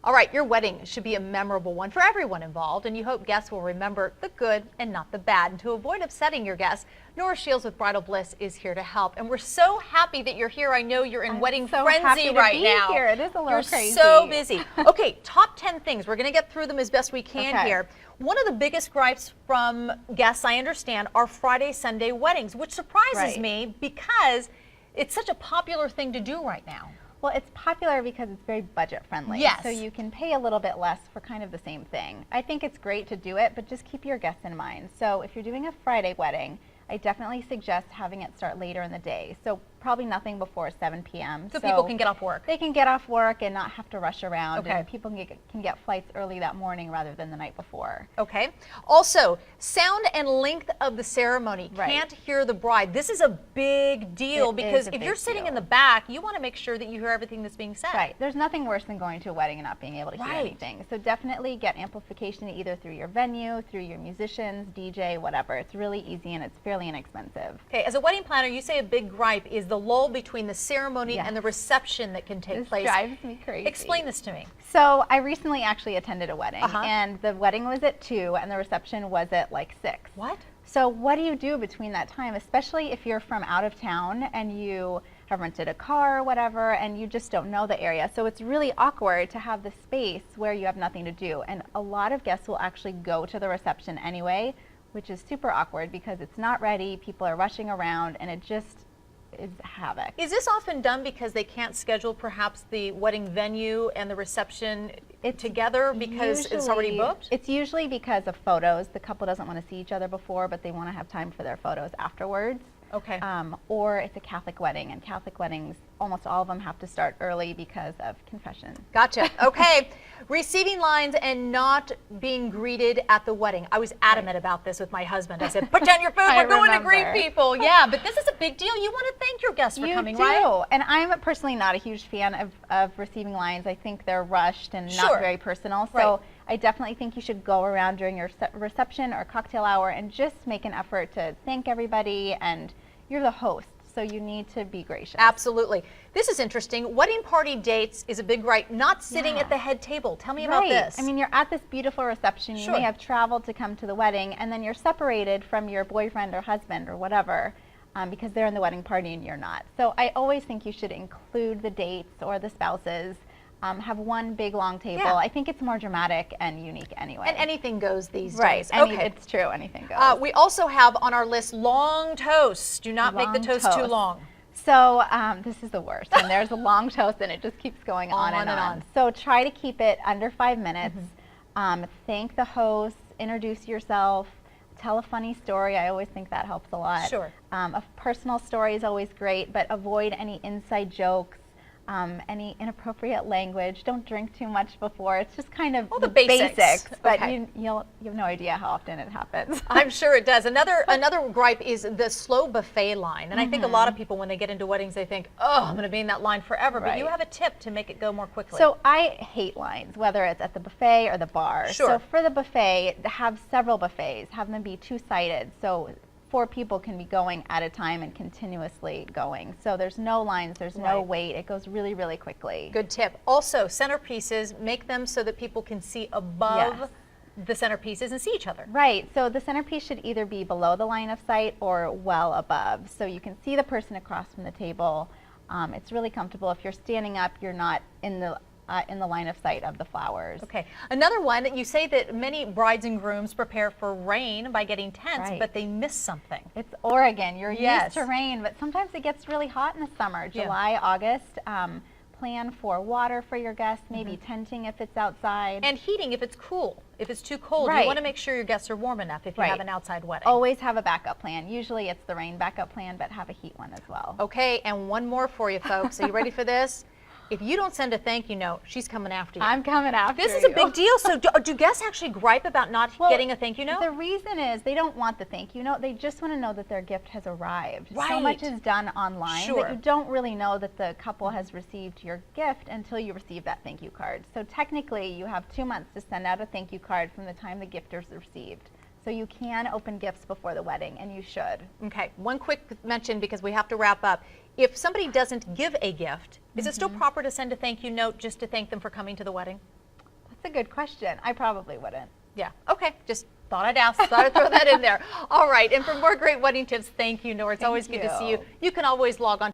All right, your wedding should be a memorable one for everyone involved, and you hope guests will remember the good and not the bad. And to avoid upsetting your guests, Nora Sheils with Bridal Bliss is here to help. And we're so happy that you're here. I know you're in wedding frenzy right now. Here. It is a little crazy. You're so busy. Okay, top 10 things. We're going to get through them as best we can here. One of the biggest gripes from guests, I understand, are Friday, Sunday weddings, which surprises me because it's such a popular thing to do right now. Well, it's popular because it's very budget friendly. Yes. So you can pay a little bit less for kind of the same thing. I think it's great to do it, but just keep your guests in mind. So if you're doing a Friday wedding, I definitely suggest having it start later in the day. So probably nothing before 7 p.m. So people can get off work. They can get off work and not have to rush around. And people can get flights early that morning rather than the night before. Okay. Also, sound and length of the ceremony. Can't hear the bride. This is a big deal because if you're sitting in the back, you want to make sure that you hear everything that's being said. Right. There's nothing worse than going to a wedding and not being able to hear anything. So definitely get amplification either through your venue, through your musicians, DJ, whatever. It's really easy and it's fairly inexpensive. Okay. As a wedding planner, you say a big gripe is the lull between the ceremony and the reception that can take place. This drives me crazy. Explain this to me. So I recently actually attended a wedding and the wedding was at 2 and the reception was at like 6. What? So what do you do between that time, especially if you're from out of town and you have rented a car or whatever and you just don't know the area? So it's really awkward to have the space where you have nothing to do. And a lot of guests will actually go to the reception anyway, which is super awkward because it's not ready, people are rushing around, and it just is havoc. Is this often done because they can't schedule perhaps the wedding venue and the reception together because it's already booked? It's usually because of photos. The couple doesn't want to see each other before, but they want to have time for their photos afterwards. Okay. Or it's a Catholic wedding, and Catholic weddings, almost all of them have to start early because of confession. Gotcha. Okay. Receiving lines and not being greeted at the wedding. I was adamant about this with my husband. I said, put down your food, we're going to greet people. Yeah, but this is a big deal. You want to thank your guests for coming, right? You do. And I'm personally not a huge fan of receiving lines. I think they're rushed and not very personal. So I definitely think you should go around during your reception or cocktail hour and just make an effort to thank everybody, and you're the host, so you need to be gracious. Absolutely. This is interesting. Wedding party dates is a big gripe, not sitting at the head table. Tell me about this. I mean, you're at this beautiful reception, you may have traveled to come to the wedding, and then you're separated from your boyfriend or husband or whatever because they're in the wedding party and you're not. So I always think you should include the dates or the spouses. Have one big long table. I think it's more dramatic and unique anyway. And anything goes these days. It's true, anything goes. We also have on our list long toasts. Do not make the toast too long. So this is the worst. And there's a long toast and it just keeps going on and on. So try to keep it under 5 minutes. Thank the host, introduce yourself, tell a funny story. I always think that helps a lot. Sure. A personal story is always great, but avoid any inside jokes. Any inappropriate language. Don't drink too much before. It's just kind of the basics. But you have no idea how often it happens. I'm sure it does. Another gripe is the slow buffet line. And I think a lot of people, when they get into weddings, they think, oh, I'm going to be in that line forever. But you have a tip to make it go more quickly. So I hate lines, whether it's at the buffet or the bar. So for the buffet, have several buffets. Have them be two-sided. So 4 people can be going at a time and continuously going. So there's no lines, there's no wait. It goes really, really quickly. Good tip. Also, centerpieces, make them so that people can see above the centerpieces and see each other. Right. So the centerpiece should either be below the line of sight or well above. So you can see the person across from the table. It's really comfortable. If you're standing up, you're not in the line of sight of the flowers. Okay. Another one, you say that many brides and grooms prepare for rain by getting tents, but they miss something. It's Oregon. You're used to rain, but sometimes it gets really hot in the summer, July, August. Plan for water for your guests, maybe tenting if it's outside. And heating if it's cool. If it's too cold, you want to make sure your guests are warm enough if you have an outside wedding. Always have a backup plan. Usually it's the rain backup plan, but have a heat one as well. Okay, and one more for you folks. Are you ready for this? If you don't send a thank you note, she's coming after you. I'm coming after you. This is a big deal. So do guests actually gripe about not getting a thank you note? The reason is they don't want the thank you note. They just want to know that their gift has arrived. So much is done online that you don't really know that the couple has received your gift until you receive that thank you card. So technically you have 2 months to send out a thank you card from the time the gift is received. So you can open gifts before the wedding, and you should. Okay, one quick mention because we have to wrap up. If somebody doesn't give a gift, is it still proper to send a thank you note just to thank them for coming to the wedding? It's a good question. I probably wouldn't. Yeah. Okay. Just thought I'd ask. Thought I'd throw that in there. All right. And for more great wedding tips, thank you, Nora. It's always good to see you. You can always log on